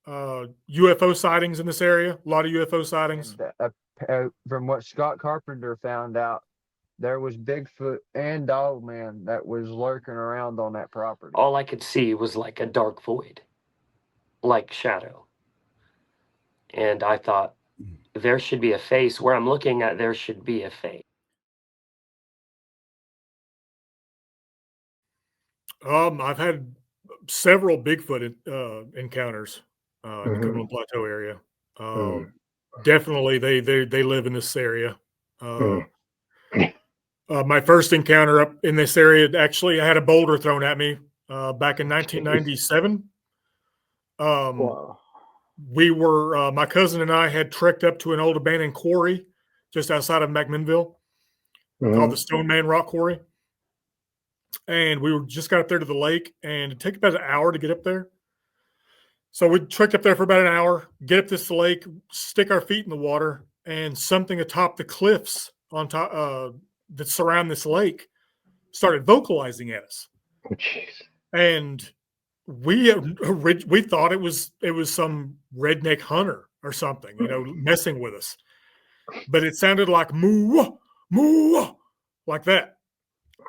UFO sightings in this area. A lot of UFO sightings. And, from what Scott Carpenter found out, there was Bigfoot and Dogman that was lurking around on that property. All I could see was like a dark void, like shadow. And I thought, there should be a face. Where I'm looking at, there should be a face. I've had several Bigfoot encounters in the Cumberland Plateau area. Definitely, they live in this area. My first encounter up in this area, actually, I had a boulder thrown at me back in 1997. Wow. We were, my cousin and I had trekked up to an old abandoned quarry just outside of McMinnville called the Stone Man Rock Quarry. And we just got up there to the lake, and it took about an hour to get up there. So we trekked up there for about an hour, get up this lake, stick our feet in the water, and something atop the cliffs on top that surround this lake started vocalizing at us. Oh, jeez. And we thought it was some redneck hunter or something, messing with us. But it sounded like moo, moo, like that.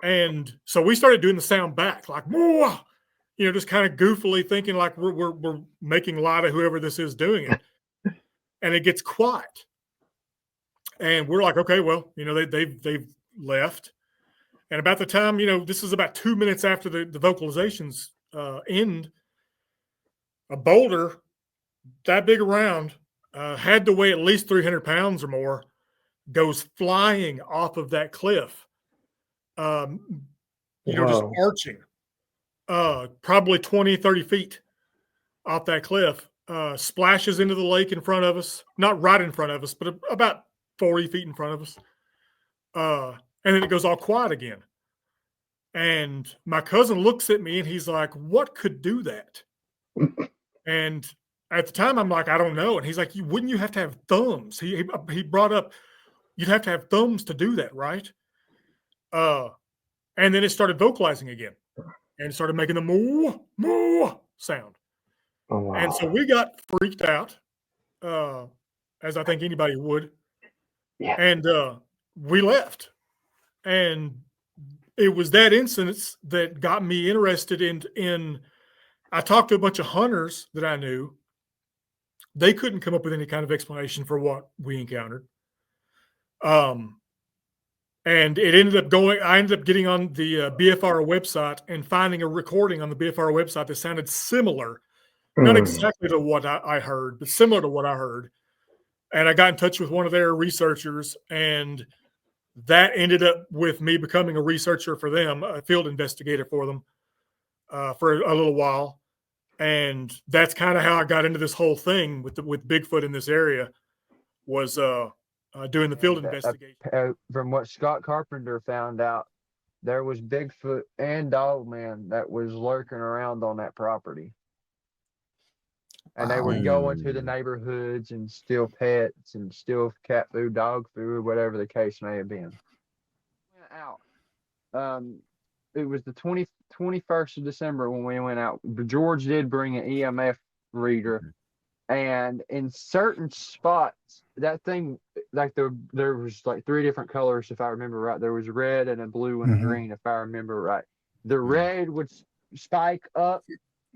And so we started doing the sound back, like moo, just kind of goofily thinking like we're making light of whoever this is doing it. And it gets quiet. And we're like, okay, well, they've left. And about the time, this is about 2 minutes after the vocalizations end, a boulder that big around, had to weigh at least 300 pounds or more, goes flying off of that cliff. Just arching, probably 20, 30 feet off that cliff, splashes into the lake in front of us, not right in front of us, but about 40 feet in front of us. And then it goes all quiet again. And my cousin looks at me and he's like, what could do that? And at the time I'm like, I don't know. And he's like, wouldn't you have to have thumbs? He brought up, you'd have to have thumbs to do that, right? And then it started vocalizing again and started making the moo, moo sound. Oh, wow. And so we got freaked out, as I think anybody would. Yeah. And we left. And it was that incident that got me interested in I talked to a bunch of hunters that I knew. They couldn't come up with any kind of explanation for what we encountered. And it ended up I ended up getting on the BFR website and finding a recording on the BFR website that sounded similar, not exactly to what I heard, but similar to what I heard. And I got in touch with one of their researchers, and that ended up with me becoming a researcher for them, a field investigator for them, for a little while. And that's kind of how I got into this whole thing with Bigfoot in this area, was doing the field investigation. From what Scott Carpenter found out, there was Bigfoot and Dogman that was lurking around on that property. And they would go into the neighborhoods and steal pets and steal cat food, dog food, whatever the case may have been. Went out. It was the 21st of December when we went out. George did bring an EMF reader. And in certain spots, that thing, like there was like 3 different colors, if I remember right. There was red and a blue and a green, if I remember right. The red would spike up,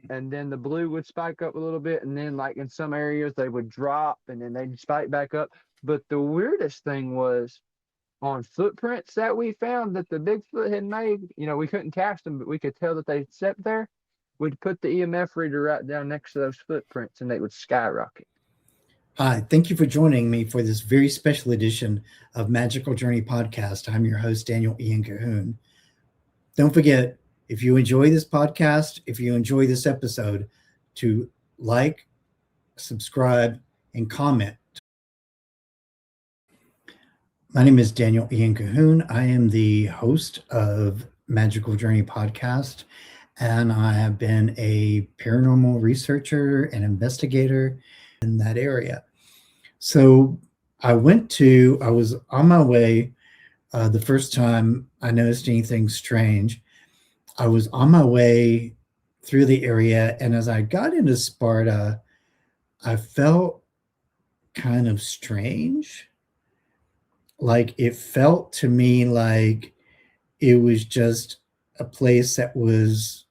and then the blue would spike up a little bit, and then like in some areas they would drop, and then they'd spike back up. But the weirdest thing was on footprints that we found that the Bigfoot had made. We couldn't cast them, but we could tell that they stepped there. We'd put the EMF reader right down next to those footprints, and they would skyrocket. Hi, thank you for joining me for this very special edition of Magical Journey Podcast. I'm your host, Daniel Ian Cahoon. Don't forget, if you enjoy this podcast, if you enjoy this episode, to like, subscribe, and comment. My name is Daniel Ian Cahoon. I am the host of Magical Journey Podcast, and I have been a paranormal researcher and investigator in that area. So I was on my way the first time I noticed anything strange. I was on my way through the area, and as I got into Sparta, I felt kind of strange. Like it felt to me like it was just a place that was,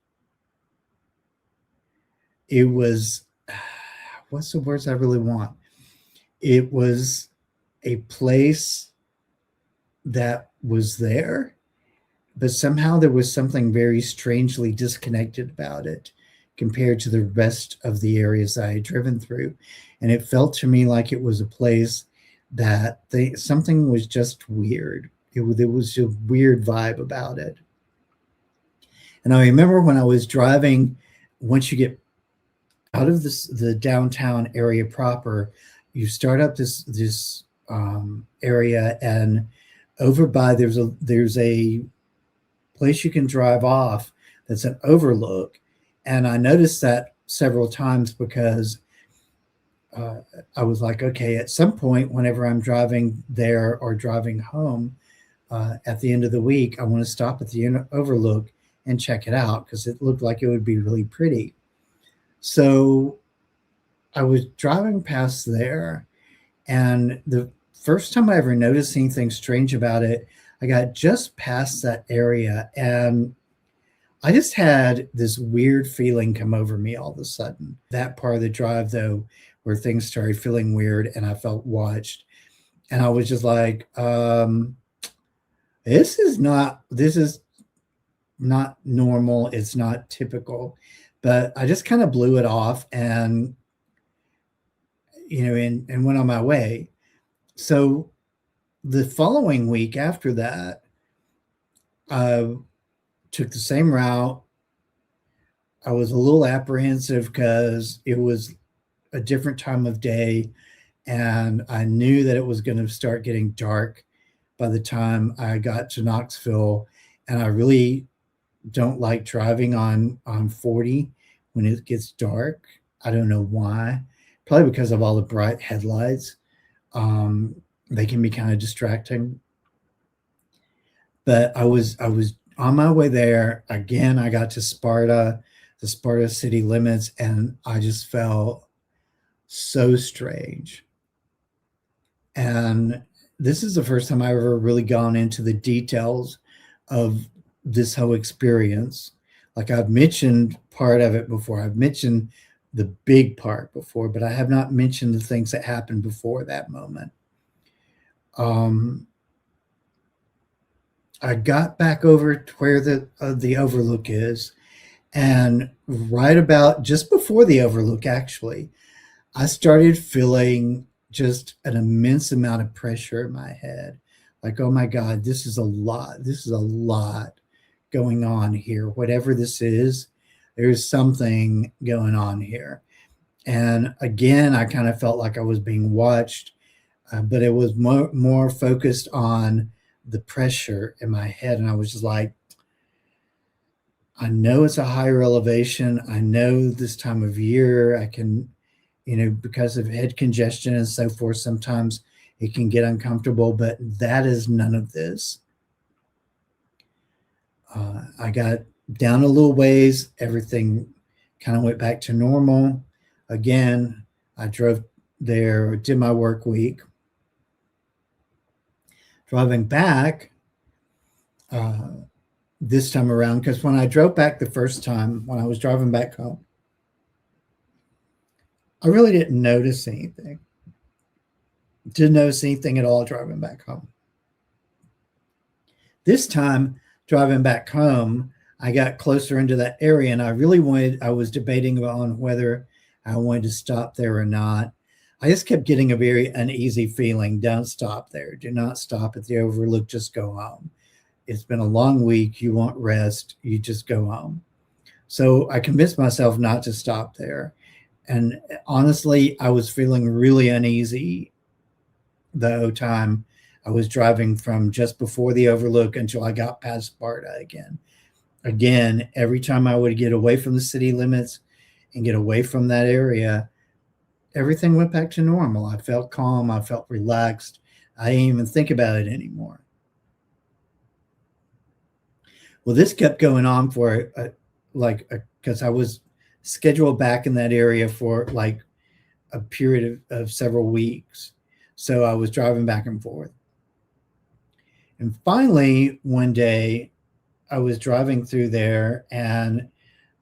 it was, what's the words I really want? It was a place that was there, but somehow there was something very strangely disconnected about it compared to the rest of the areas I had driven through. And it felt to me like it was a place that something was just weird. There was a weird vibe about it. And I remember when I was driving, once you get out of the downtown area proper, you start up this area, and over by there's a place you can drive off that's an overlook. And I noticed that several times because I was like, okay, at some point, whenever I'm driving there or driving home at the end of the week, I want to stop at the overlook and check it out because it looked like it would be really pretty. So I was driving past there, and the first time I ever noticed anything strange about it, I got just past that area, and I just had this weird feeling come over me all of a sudden. That part of the drive, though, where things started feeling weird and I felt watched, and I was just like, this is not normal. It's not typical. But I just kind of blew it off and, and went on my way. So the following week after that, I took the same route. I was a little apprehensive because it was a different time of day, and I knew that it was going to start getting dark by the time I got to Knoxville. And I really don't like driving on 40 when it gets dark. I don't know why. Probably because of all the bright headlights. They can be kind of distracting. But I was on my way there. Again, I got to Sparta, the Sparta city limits, and I just felt so strange. And this is the first time I've ever really gone into the details of this whole experience. Like I've mentioned part of it before. I've mentioned the big part before, but I have not mentioned the things that happened before that moment. I got back over to where the overlook is, and right about just before the overlook, actually, I started feeling just an immense amount of pressure in my head. Like, oh my God, this is a lot. This is a lot going on here. Whatever this is, there's something going on here. And again, I kind of felt like I was being watched, but it was more focused on the pressure in my head. And I was just like, I know it's a higher elevation. I know this time of year I can, because of head congestion and so forth, sometimes it can get uncomfortable, but that is none of this. I got down a little ways. Everything kind of went back to normal. Again, I drove there, did my work week. Driving back this time around, because when I drove back the first time, when I was driving back home, I really didn't notice anything. Didn't notice anything at all driving back home. This time, driving back home, I got closer into that area, and I was debating on whether I wanted to stop there or not. I just kept getting a very uneasy feeling. Don't stop there. Do not stop at the overlook. Just go home. It's been a long week. You want rest. You just go home. So I convinced myself not to stop there. And honestly, I was feeling really uneasy the whole time I was driving from just before the overlook until I got past Sparta again. Again, every time I would get away from the city limits and get away from that area, everything went back to normal. I felt calm. I felt relaxed. I didn't even think about it anymore. Well, this kept going on for because I was scheduled back in that area for like a period of several weeks. So I was driving back and forth. And finally, one day, I was driving through there, and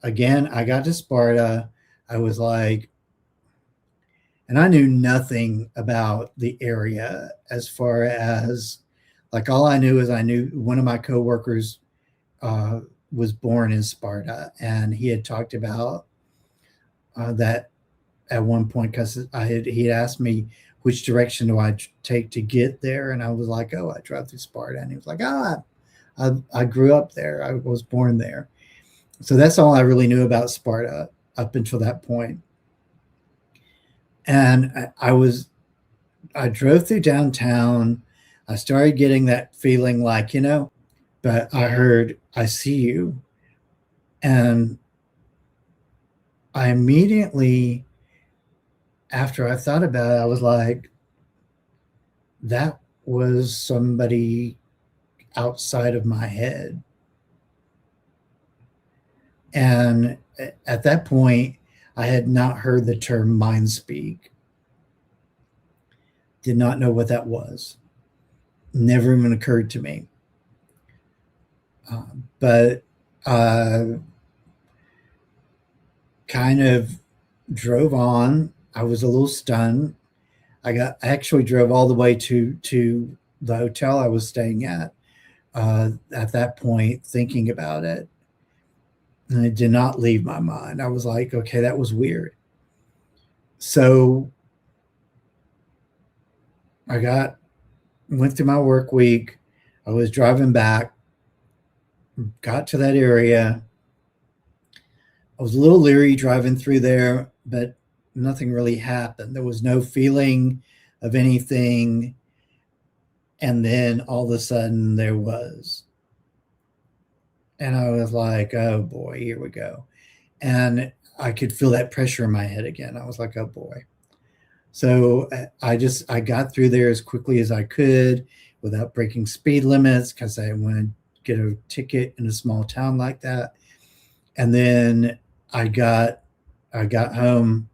again, I got to Sparta. I was like, and I knew nothing about the area as far as, like, all I knew is I knew one of my coworkers was born in Sparta, and he had talked about that at one point, because he had asked me which direction do I take to get there, and I was like, oh, I drive through Sparta, and he was like, I grew up there, I was born there. So that's all I really knew about Sparta up until that point. And I drove through downtown. I started getting that feeling like, but I heard, I see you. And I immediately, after I thought about it, I was like, that was somebody outside of my head. And at that point, I had not heard the term mind speak. Did not know what that was. Never even occurred to me. But kind of drove on. I was a little stunned. I actually drove all the way to the hotel I was staying at that point, thinking about it. And it did not leave my mind. I was like, okay, that was weird. So I went through my work week. I was driving back, got to that area. I was a little leery driving through there, but nothing really happened. There was no feeling of anything. And then all of a sudden there was. And I was like, oh boy, here we go. And I could feel that pressure in my head again. I was like, oh boy. So I got through there as quickly as I could without breaking speed limits, because I wanted to get a ticket in a small town like that. And then I got home.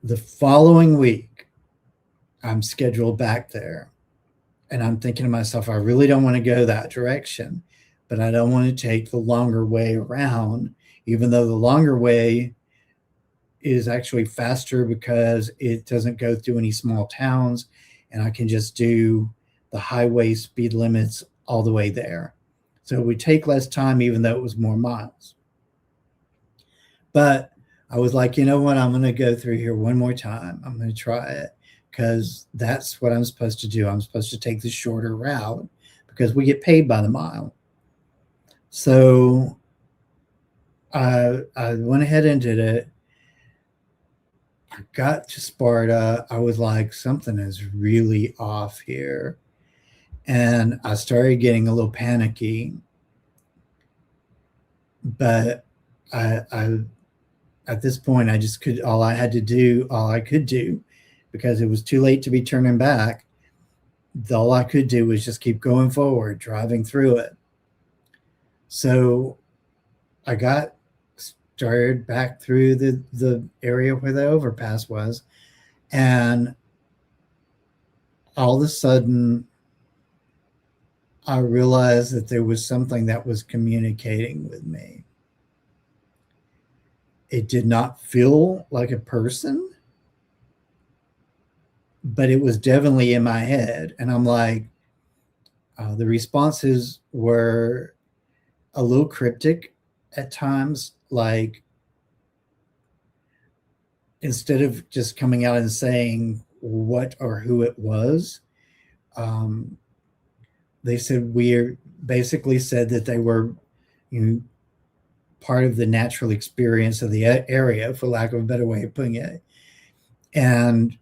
The following week, I'm scheduled back there. And I'm thinking to myself, I really don't want to go that direction, but I don't want to take the longer way around, even though the longer way is actually faster because it doesn't go through any small towns, and I can just do the highway speed limits all the way there. So it would take less time, even though it was more miles. But I was like, you know what? I'm going to go through here one more time. I'm going to try it, because that's what I'm supposed to do. I'm supposed to take the shorter route because we get paid by the mile. So I went ahead and did it. I got to Sparta. I was like, something is really off here. And I started getting a little panicky. But I at this point, all I could do, because it was too late to be turning back, all I could do was just keep going forward, driving through it. So I started back through the area where the overpass was, and all of a sudden I realized that there was something that was communicating with me. It did not feel like a person, but it was definitely in my head. And I'm like, the responses were a little cryptic at times. Like, instead of just coming out and saying what or who it was, they basically said that they were, part of the natural experience of the area, for lack of a better way of putting it, and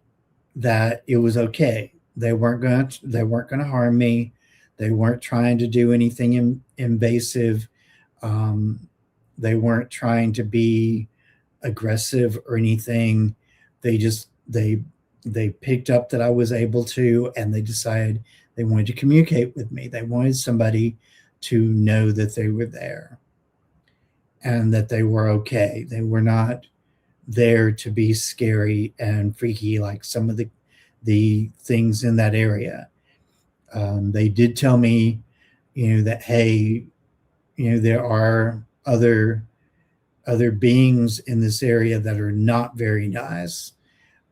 that it was okay. They weren't going to harm me. They weren't trying to do anything invasive. They weren't trying to be aggressive or anything. They picked up that I was able to, and they decided they wanted to communicate with me. They wanted somebody to know that they were there and that they were okay. They were not there to be scary and freaky, like some of the things in that area. They did tell me, that, hey, there are other beings in this area that are not very nice,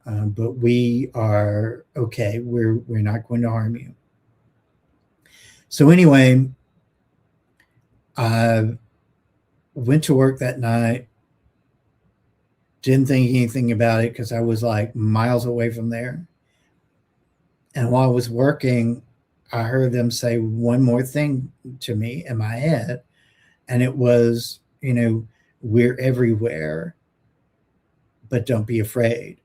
but we are okay. We're not going to harm you. So anyway, I went to work that night. Didn't think anything about it because I was like miles away from there. And while I was working, I heard them say one more thing to me in my head. And it was, we're everywhere, but don't be afraid.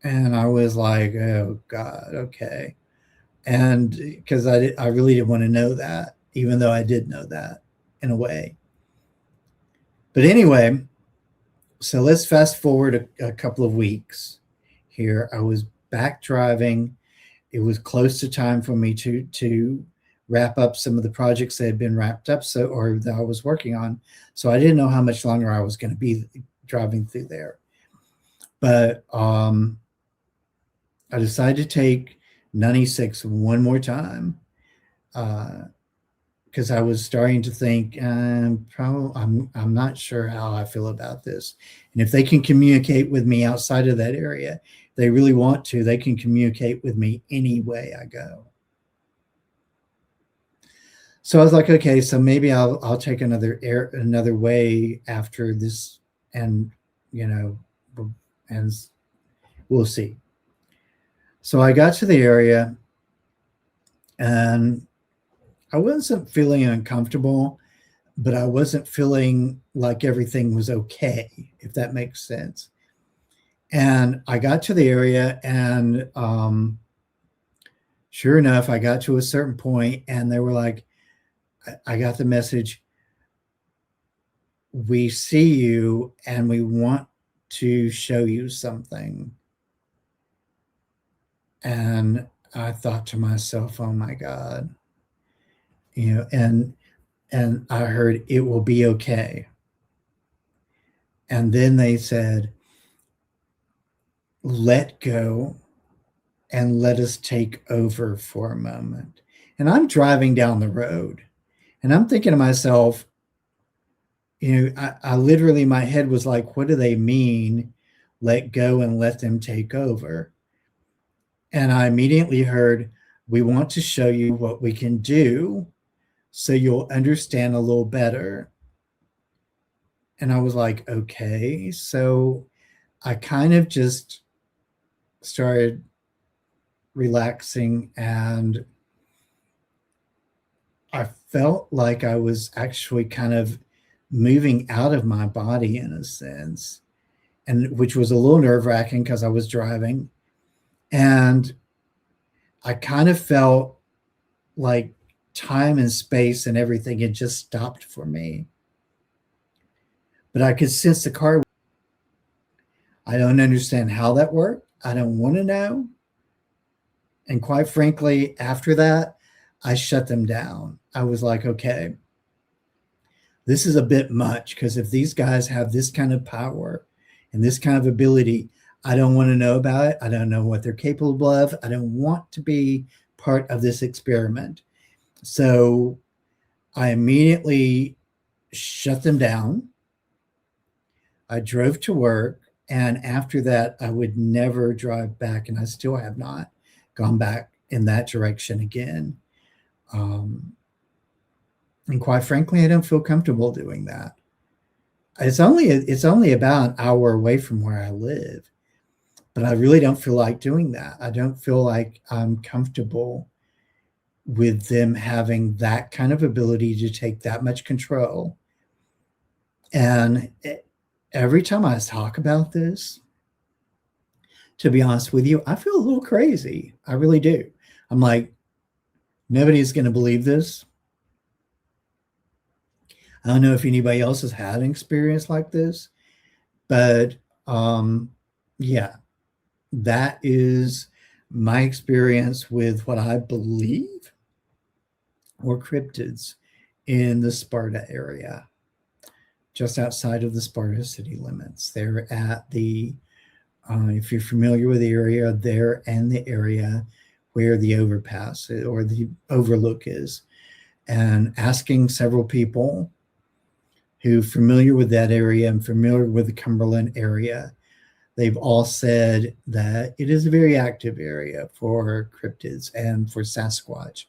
And I was like, oh God, okay. And because I really didn't want to know that, even though I did know that in a way. But anyway, so let's fast forward a couple of weeks here. I was back driving. It was close to time for me to wrap up some of the projects that had been wrapped up, or that I was working on. So I didn't know how much longer I was going to be driving through there. But I decided to take 96 one more time, because I was starting to think, I'm not sure how I feel about this. And if they can communicate with me outside of that area, if they really want to, they can communicate with me any way I go. So I was like, okay, so maybe I'll take another way after this, and and we'll see. So I got to the area, and I wasn't feeling uncomfortable, but I wasn't feeling like everything was okay, if that makes sense. And I got to the area, and sure enough, I got to a certain point, and they were like, I got the message, we see you and we want to show you something. And I thought to myself, oh my God, and I heard, it will be okay. And then they said, let go and let us take over for a moment. And I'm driving down the road, and I'm thinking to myself, I literally, my head was like, what do they mean, let go and let them take over? And I immediately heard, we want to show you what we can do so you'll understand a little better. And I was like, okay. So I kind of just started relaxing, and I felt like I was actually kind of moving out of my body in a sense, and which was a little nerve-wracking because I was driving. And I kind of felt like time and space and everything had just stopped for me. But I could sense the car. I don't understand how that worked. I don't want to know. And quite frankly, after that, I shut them down. I was like, okay, this is a bit much, because if these guys have this kind of power and this kind of ability, I don't want to know about it. I don't know what they're capable of. I don't want to be part of this experiment. So I immediately shut them down. I drove to work, and after that, I would never drive back, and I still have not gone back in that direction again. And quite frankly, I don't feel comfortable doing that. It's only about an hour away from where I live, but I really don't feel like doing that. I don't feel like I'm comfortable with them having that kind of ability to take that much control. And every time I talk about this, to be honest with you, I feel a little crazy. I really do. I'm like, nobody's going to believe this. I don't know if anybody else has had an experience like this, but yeah, that is my experience with what I believe were cryptids in the Sparta area. just outside of the Sparta city limits. They're at the, if you're familiar with the area, they're in the area where the overpass or the overlook is. And asking several people who are familiar with that area and familiar with the Cumberland area, they've all said that it is a very active area for cryptids and for Sasquatch.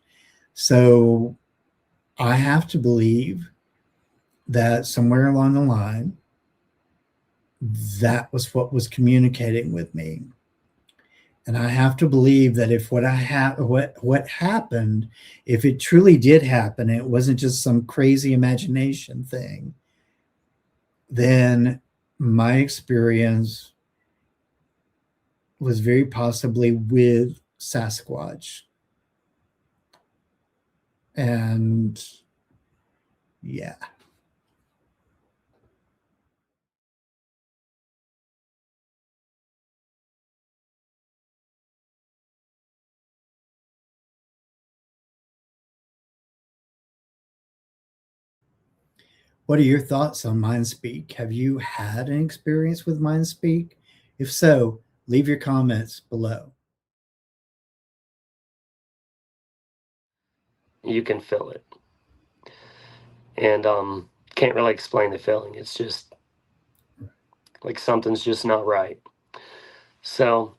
So I have to believe that somewhere along the line, that was what was communicating with me. And I have to believe that if what happened, if it truly did happen, it wasn't just some crazy imagination thing, then my experience was very possibly with Sasquatch. And yeah. What are your thoughts on Mindspeak? Have you had an experience with Mindspeak? If so, leave your comments below. You can feel it. And can't really explain the feeling. It's just like something's just not right. So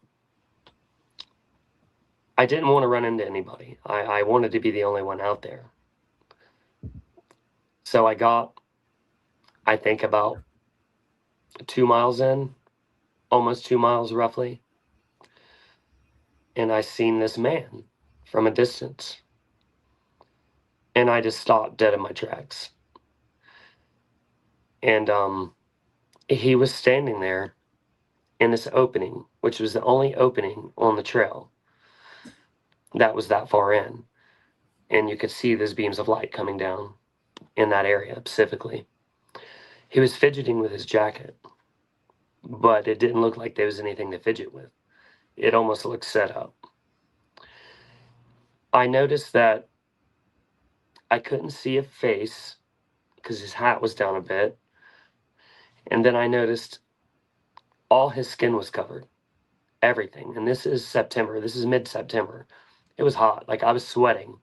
I didn't want to run into anybody. I wanted to be the only one out there. So I got, I think, about 2 miles in, almost 2 miles roughly. And I seen this man from a distance. And I just stopped dead in my tracks. And he was standing there in this opening, which was the only opening on the trail that was that far in. And you could see those beams of light coming down in that area specifically. He was fidgeting with his jacket, but it didn't look like there was anything to fidget with. It almost looked set up. I noticed that I couldn't see a face because his hat was down a bit. And then I noticed all his skin was covered, everything. And this is September. This is mid-September. It was hot. Like, I was sweating.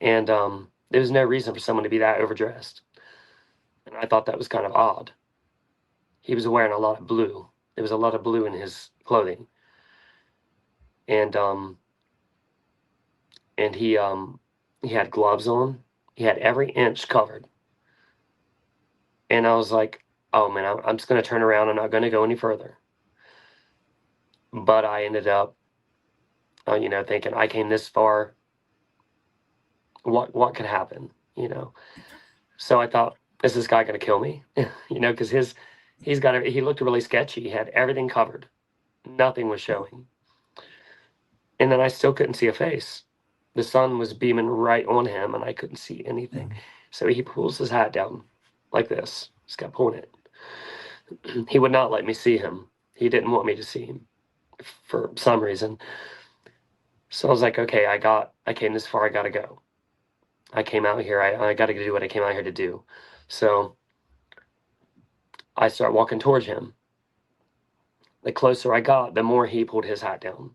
And there was no reason for someone to be that overdressed. And I thought that was kind of odd. He was wearing a lot of blue. There was a lot of blue in his clothing. And he had gloves on. He had every inch covered. And I was like, oh man, I'm just going to turn around. I'm not going to go any further. But I ended up, thinking I came this far. What could happen, So I thought, is this guy going to kill me? Because he looked really sketchy. He had everything covered. Nothing was showing. And then I still couldn't see a face. The sun was beaming right on him and I couldn't see anything. So he pulls his hat down like this. Just kept pulling it. He would not let me see him. He didn't want me to see him for some reason. So I was like, okay, I came this far, I gotta go. I came out here, I gotta do what I came out here to do. So I start walking towards him. The closer I got, the more he pulled his hat down.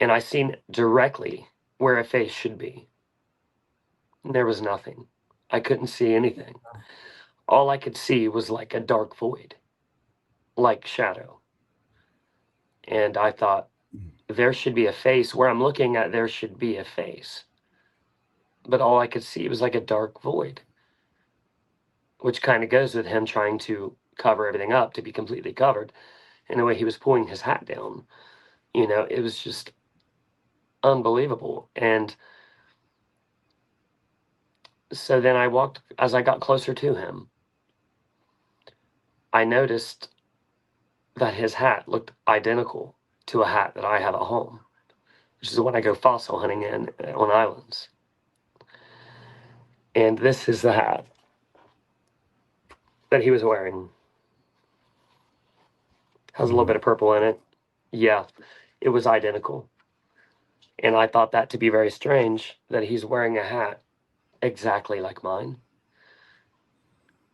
And I seen directly where a face should be. There was nothing. I couldn't see anything. All I could see was like a dark void, like shadow. And I thought, there should be a face. Where I'm looking at, there should be a face. But all I could see was like a dark void, which kind of goes with him trying to cover everything up, to be completely covered. And the way he was pulling his hat down, it was just unbelievable. And so then I walked, as I got closer to him, I noticed that his hat looked identical to a hat that I have at home, which is when I go fossil hunting on islands. And this is the hat that he was wearing. Has a little bit of purple in it. Yeah, it was identical. And I thought that to be very strange, that he's wearing a hat exactly like mine.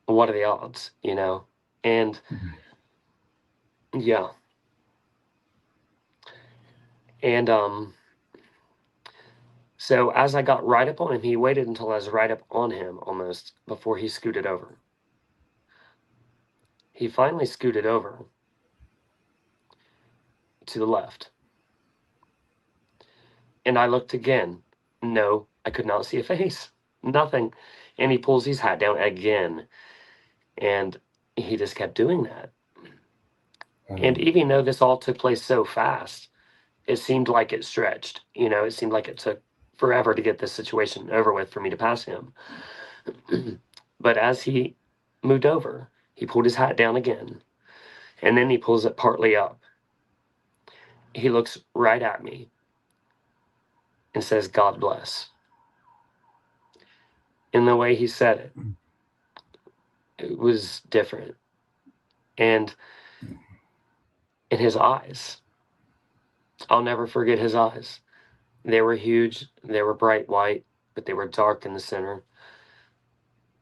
what are the odds, you know? And yeah. And so as I got right up on him, he waited until I was right up on him almost before he scooted over. He finally scooted over to the left. And I looked again. No, I could not see a face. Nothing. And he pulls his hat down again. And he just kept doing that. And even though this all took place so fast, it seemed like it stretched. You know, it seemed like it took forever to get this situation over with for me to pass him. But as he moved over, he pulled his hat down again. And then he pulls it partly up. He looks right at me and says, "God bless." In the way he said it, it was different. And in his eyes, I'll never forget his eyes. They were huge. They were bright white, but they were dark in the center.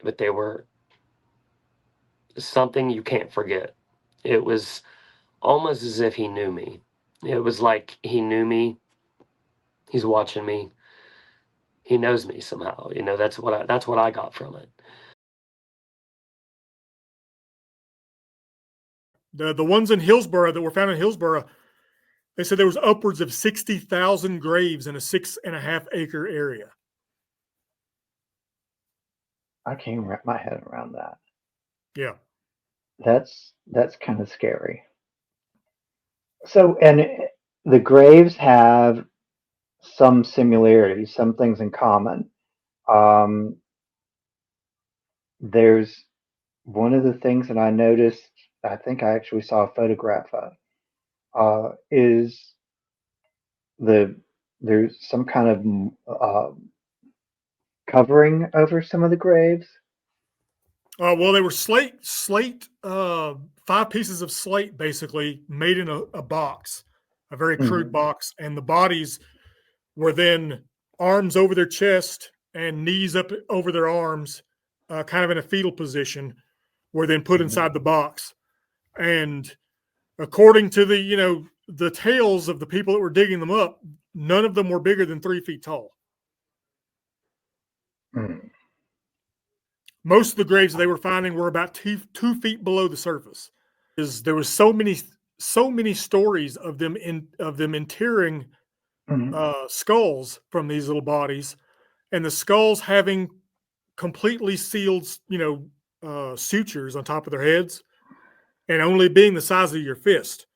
But they were something you can't forget. It was almost as if he knew me. It was like he knew me. He's watching me. He knows me somehow. You know, that's what I got from it. The ones in Hillsboro that were found in Hillsboro, they said there was upwards of 60,000 graves in a 6.5 acre area. I can't wrap my head around that. Yeah. That's kind of scary. So, and the graves have some similarities, some things in common. There's one of the things that I noticed, I think I actually saw a photograph of, is there's some kind of covering over some of the graves. Well, they were slate, 5 pieces of slate, basically made in a box, a very crude box. And the bodies were then arms over their chest and knees up over their arms, kind of in a fetal position, were then put inside the box. And according to the tales of the people that were digging them up, none of them were bigger than 3 feet tall. Most of the graves they were finding were about 2 feet below the surface. There was so many stories of them interring skulls from these little bodies, and the skulls having completely sealed, sutures on top of their heads, and only being the size of your fist,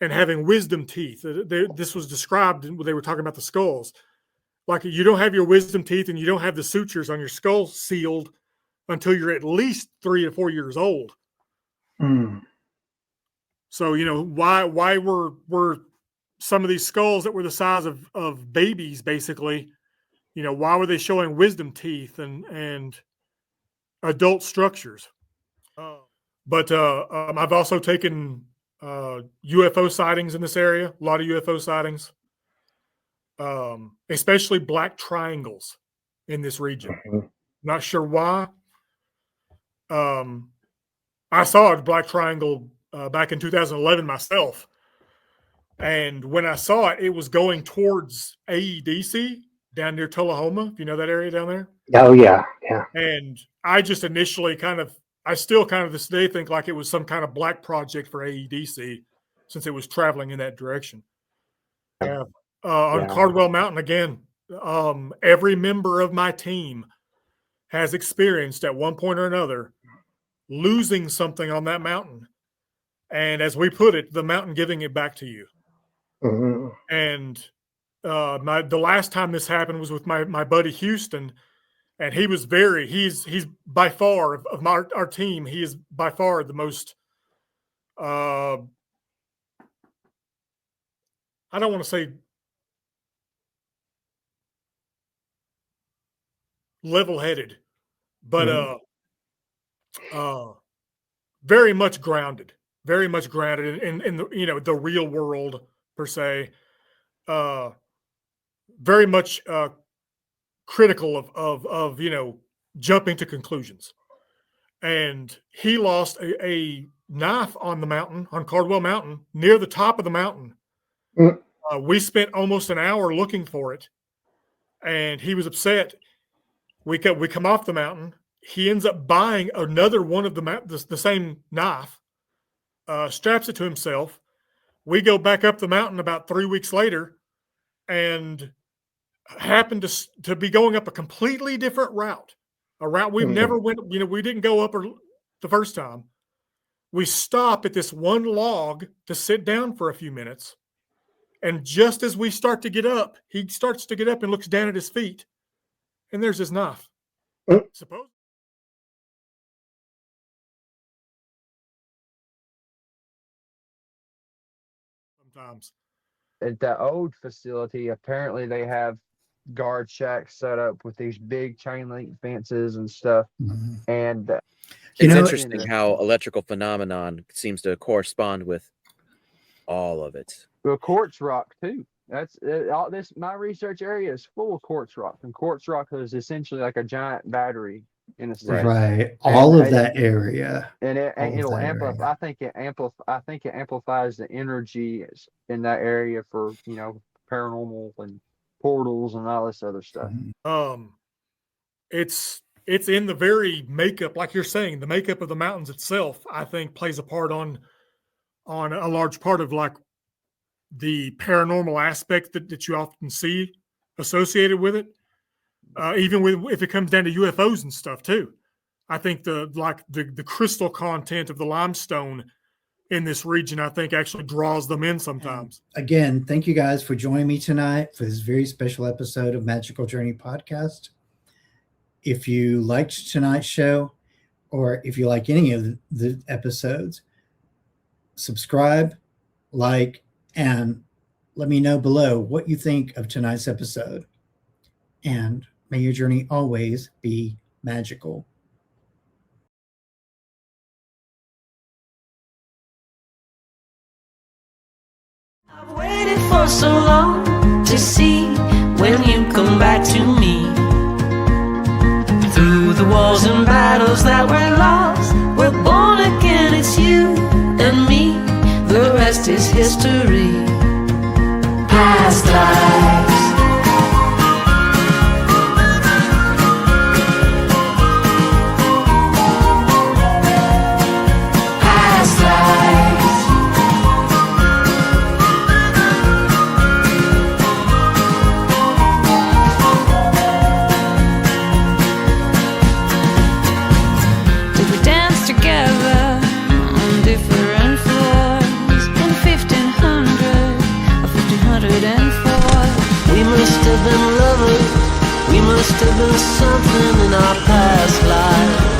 and having wisdom teeth. This was described when they were talking about the skulls. Like, you don't have your wisdom teeth and you don't have the sutures on your skull sealed until you're at least 3 to 4 years old. So, why were some of these skulls that were the size of babies, basically, why were they showing wisdom teeth and adult structures? But I've also taken UFO sightings in this area, a lot of UFO sightings, especially black triangles in this region. Not sure why. I saw a black triangle back in 2011 myself. And when I saw it, it was going towards AEDC down near Tullahoma. If you know that area down there. Oh, yeah. Yeah. And I just initially I still this day think like it was some kind of black project for AEDC, since it was traveling in that direction. Yeah. On Cardwell Mountain again, every member of my team has experienced at one point or another losing something on that mountain, and as we put it, the mountain giving it back to you. And the last time this happened was with my buddy Houston, and he's by far of our team, he is by far the most I don't want to say level-headed, but very much grounded in the the real world, per se. Very much critical of jumping to conclusions. and he lost a knife on the mountain, on Cardwell Mountain, near the top of the mountain. Mm. We spent almost an hour looking for it, and he was upset. We come off the mountain. He ends up buying another one of the same knife, straps it to himself. We go back up the mountain about 3 weeks later, and happened to be going up a completely different route, a route we've never went. We didn't go up the first time. We stop at this one log to sit down for a few minutes. And just as we start to get up, he starts to get up and looks down at his feet. And there's his knife. Suppose. Sometimes. At the old facility, apparently they have guard shacks set up with these big chain link fences and stuff. Mhm. And It's interesting how electrical phenomenon seems to correspond with all of it. well, quartz rock too. That's all this. My research area is full of quartz rock, and quartz rock is essentially like a giant battery in a sense. Right. All of that area. And it'll that amplify. area. I think it amplifies the energy in that area for paranormal and portals and all this other stuff. It's in the very makeup, like you're saying, the makeup of the mountains itself, I think, plays a part on a large part of like the paranormal aspect that you often see associated with it. Even if it comes down to UFOs and stuff too. I think the crystal content of the limestone in this region, I think, actually draws them in sometimes. Again, thank you guys for joining me tonight for this very special episode of Magical Journey Podcast. If you liked tonight's show, or if you like any of the episodes, subscribe, like, and let me know below what you think of tonight's episode. And may your journey always be magical. I've waited for so long to see when you come back to me. Through the wars and battles that were lost, we're born again, it's you and me. The rest is history. Past lives. Past lives. Did we dance together on different floors in 1500 or 1504? We must have been lovers, we must have been something in our past lives.